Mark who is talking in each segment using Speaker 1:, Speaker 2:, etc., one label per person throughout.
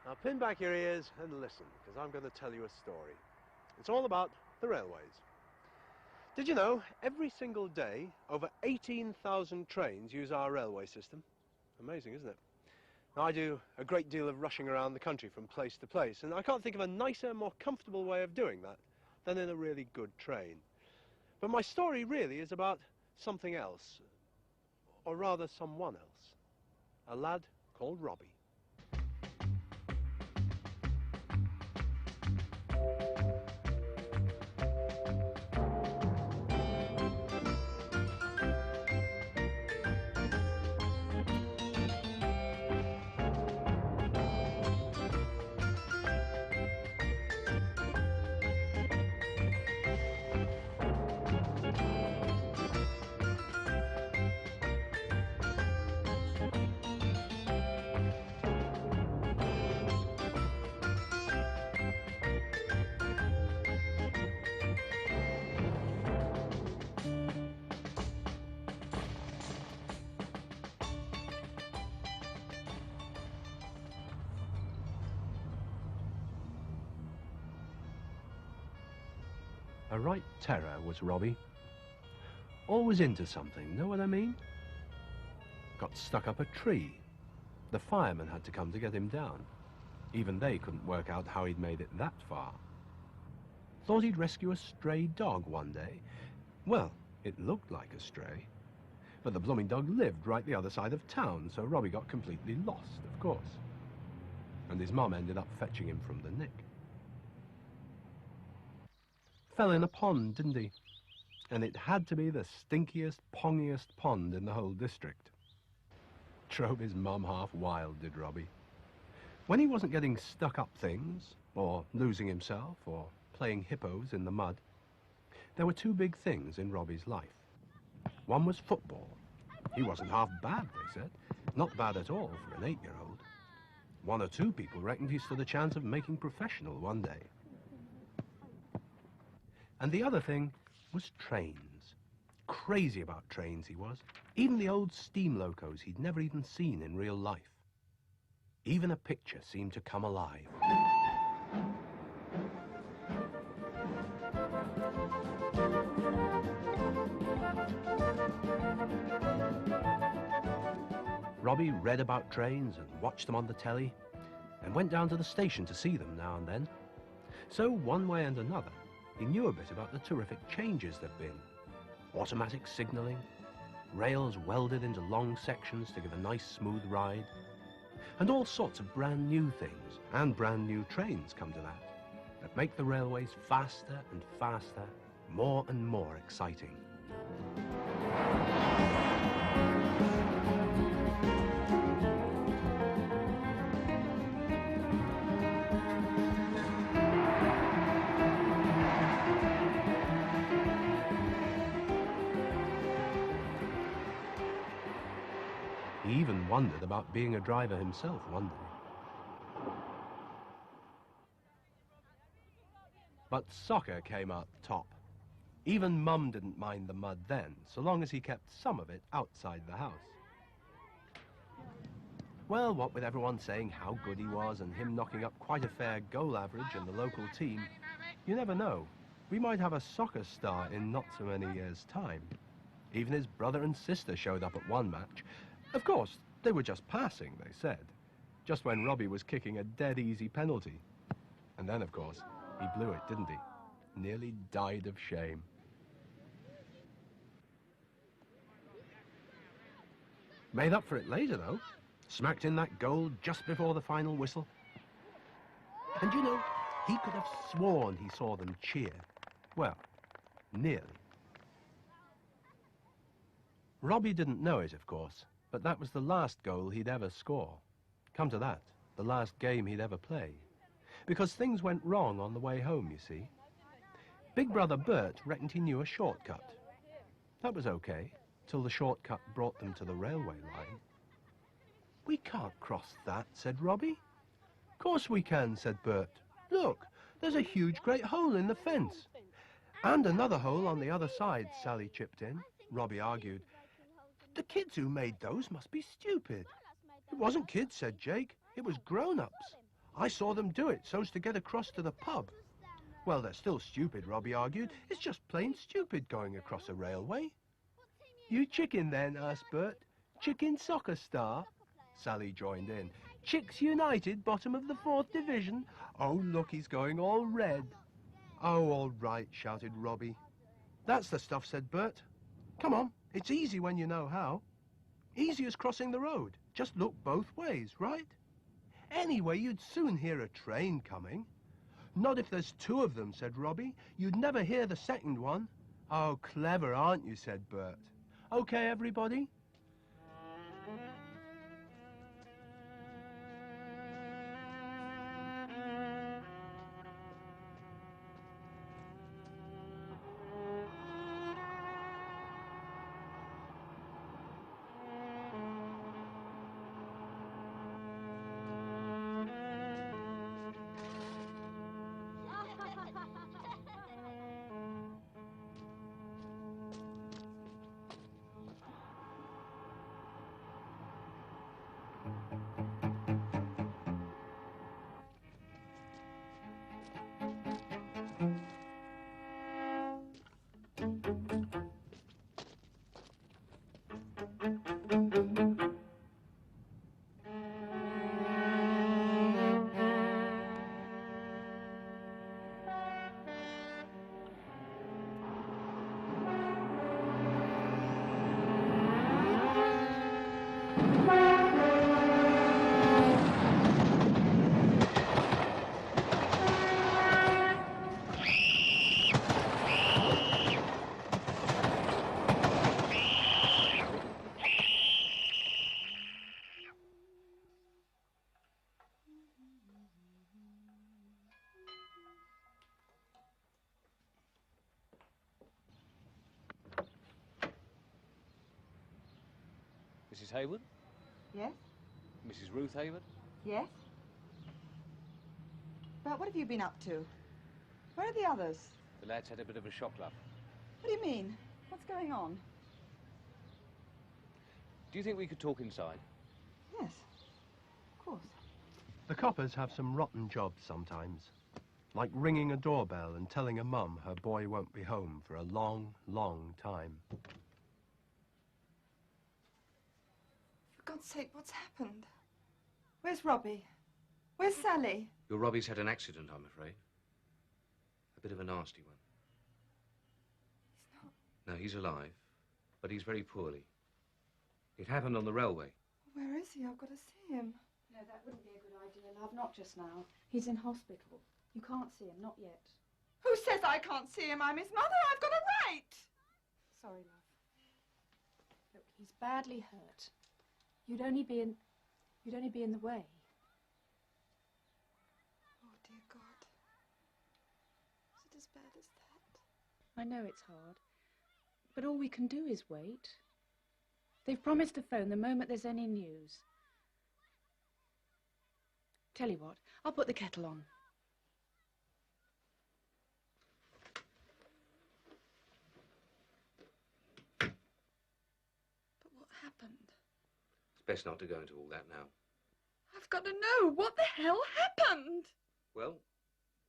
Speaker 1: Now pin back your ears and listen, because I'm going to tell you a story. It's all about the railways. Did you know, every single day, over 18,000 trains use our railway system? Amazing, isn't it? Now, I do a great deal of rushing around the country from place to place, and I can't think of a nicer, more comfortable way of doing that than in a really good train. But my story really is about something else, or rather someone else. A lad called Robbie. A right terror was Robbie. Always into something, know what I mean? Got stuck up a tree. The firemen had to come to get him down. Even they couldn't work out how he'd made it that far. Thought he'd rescue a stray dog one day. Well, it looked like a stray. But the blooming dog lived right the other side of town, so Robbie got completely lost, of course. And his mum ended up fetching him from the nick. Fell in a pond, didn't he? And it had to be the stinkiest, pongiest pond in the whole district. Drove his mum half wild, did Robbie. When he wasn't getting stuck up things, or losing himself, or playing hippos in the mud, there were two big things in Robbie's life. One was football. He wasn't half bad, they said. Not bad at all for an 8-year-old. One or two people reckoned he stood a chance of making professional one day. And the other thing was trains. Crazy about trains he was. Even the old steam locos he'd never even seen in real life. Even a picture seemed to come alive. Robbie read about trains and watched them on the telly, and went down to the station to see them now and then. So one way and another, he knew a bit about the terrific changes there'd been. Automatic signalling, rails welded into long sections to give a nice smooth ride, and all sorts of brand new things, and brand new trains come to that make the railways faster and faster, more and more exciting. He even wondered about being a driver himself one day. But soccer came out top. Even Mum didn't mind the mud then, so long as he kept some of it outside the house. Well, what with everyone saying how good he was and him knocking up quite a fair goal average in the local team, you never know. We might have a soccer star in not so many years' time. Even his brother and sister showed up at one match. Of course, they were just passing, they said, just when Robbie was kicking a dead easy penalty. And then, of course, he blew it, didn't he? Nearly died of shame. Made up for it later, though. Smacked in that goal just before the final whistle. And you know, he could have sworn he saw them cheer. Well, nearly. Robbie didn't know it, of course. But that was the last goal he'd ever score. Come to that, the last game he'd ever play. Because things went wrong on the way home, you see. Big brother Bert reckoned he knew a shortcut. That was okay, till the shortcut brought them to the railway line. "We can't cross that," said Robbie. "Course we can," said Bert. "Look, there's a huge great hole in the fence." "And another hole on the other side," Sally chipped in. Robbie argued. "The kids who made those must be stupid." "It wasn't kids," said Jake. "It was grown-ups." I saw them do it so's to get across to the pub. Well, they're still stupid, Robbie argued. It's just plain stupid going across a railway. You chicken then, asked Bert. Chicken soccer star? Sally joined in. Chicks United, bottom of the 4th Division? Oh, look, he's going all red. Oh, all right, shouted Robbie. That's the stuff, said Bert. Come on, it's easy when you know how. Easy as crossing the road. Just look both ways, right? Anyway, you'd soon hear a train coming. Not if there's 2 of them, said Robbie. You'd never hear the second one. Oh, clever, aren't you, said Bert. Okay, everybody?
Speaker 2: Mrs. Hayward?
Speaker 3: Yes?
Speaker 2: Mrs. Ruth Hayward?
Speaker 3: Yes? But what have you been up to? Where are the others?
Speaker 2: The lads had a bit of a shock, love.
Speaker 3: What do you mean? What's going on?
Speaker 2: Do you think we could talk inside?
Speaker 3: Yes, of course.
Speaker 1: The coppers have some rotten jobs sometimes. Like ringing a doorbell and telling a mum her boy won't be home for a long, long time.
Speaker 3: For God's sake, what's happened? Where's Robbie? Where's Sally?
Speaker 2: Your Robbie's had an accident, I'm afraid. A bit of a nasty one.
Speaker 3: He's not...
Speaker 2: No, he's alive, but he's very poorly. It happened on the railway.
Speaker 3: Where is he? I've got to see him.
Speaker 4: No, that wouldn't be a good idea, love. Not just now. He's in hospital. You can't see him, not yet.
Speaker 3: Who says I can't see him? I'm his mother. I've got a right.
Speaker 4: Sorry, love. Look, he's badly hurt. You'd only be in the way.
Speaker 3: Oh, dear God. Is it as bad as that?
Speaker 4: I know it's hard, but all we can do is wait. They've promised to phone the moment there's any news. Tell you what, I'll put the kettle on.
Speaker 3: But what happened?
Speaker 2: It's best not to go into all that now.
Speaker 3: I've got to know. What the hell happened?
Speaker 2: Well,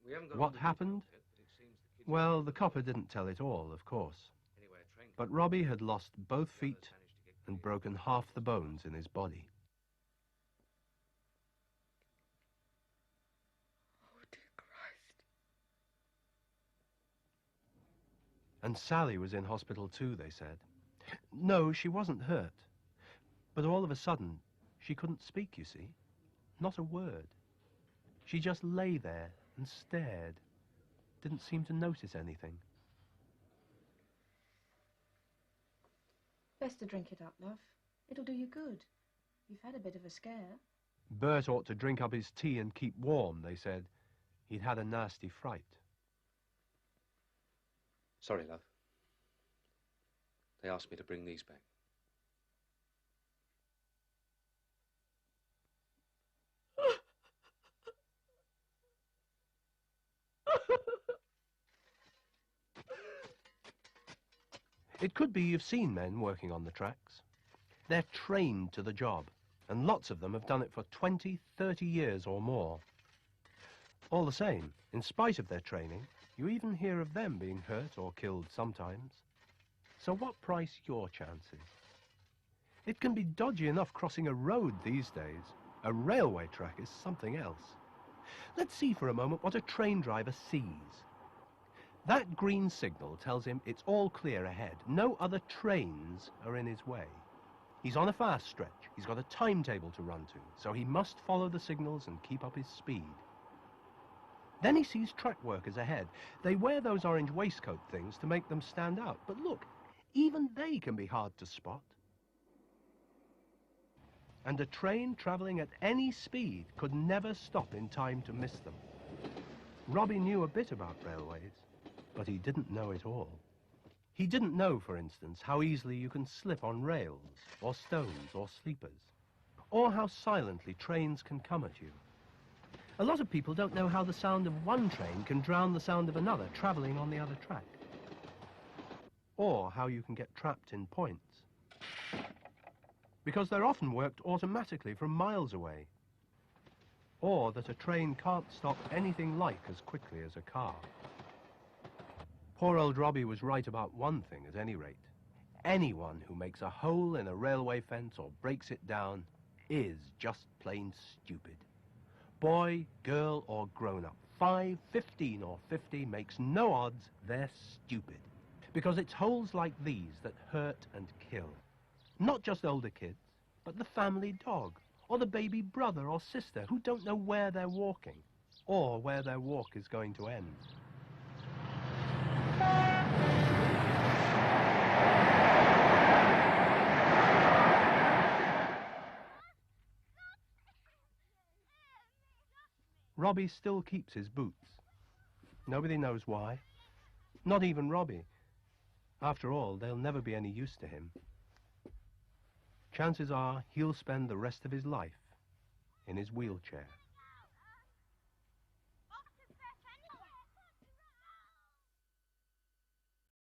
Speaker 2: we haven't got...
Speaker 1: What happened?
Speaker 2: Yet, but it seems the kids...
Speaker 1: Well, the copper didn't tell it all, of course.
Speaker 2: Anyway, a train...
Speaker 1: But Robbie had lost both feet
Speaker 2: managed to get
Speaker 1: and
Speaker 2: clear.
Speaker 1: broken half the bones in his body.
Speaker 3: Oh, dear Christ.
Speaker 1: And Sally was in hospital too, they said. No, she wasn't hurt. But all of a sudden, she couldn't speak, you see. Not a word. She just lay there and stared. Didn't seem to notice anything.
Speaker 4: Best to drink it up, love. It'll do you good. You've had a bit of a scare.
Speaker 1: Bert ought to drink up his tea and keep warm, they said. He'd had a nasty fright.
Speaker 2: Sorry, love. They asked me to bring these back.
Speaker 1: It could be you've seen men working on the tracks. They're trained to the job, and lots of them have done it for 20, 30 years or more. All the same, in spite of their training, you even hear of them being hurt or killed sometimes. So what price your chances? It can be dodgy enough crossing a road these days. A railway track is something else. Let's see for a moment what a train driver sees. That green signal tells him it's all clear ahead. No other trains are in his way. He's on a fast stretch. He's got a timetable to run to, so he must follow the signals and keep up his speed. Then he sees track workers ahead. They wear those orange waistcoat things to make them stand out. But look, even they can be hard to spot. And a train travelling at any speed could never stop in time to miss them. Robbie knew a bit about railways, but he didn't know it all. He didn't know, for instance, how easily you can slip on rails, or stones, or sleepers, or how silently trains can come at you. A lot of people don't know how the sound of one train can drown the sound of another travelling on the other track, or how you can get trapped in points, because they're often worked automatically from miles away, or that a train can't stop anything like as quickly as a car. Poor old Robbie was right about one thing at any rate. Anyone who makes a hole in a railway fence or breaks it down is just plain stupid. Boy, girl or grown-up, 5, 15 or 50 makes no odds, they're stupid. Because it's holes like these that hurt and kill. Not just older kids, but the family dog, or the baby brother or sister who don't know where they're walking, or where their walk is going to end. Robbie still keeps his boots. Nobody knows why. Not even Robbie. After all, they'll never be any use to him. Chances are he'll spend the rest of his life in his wheelchair.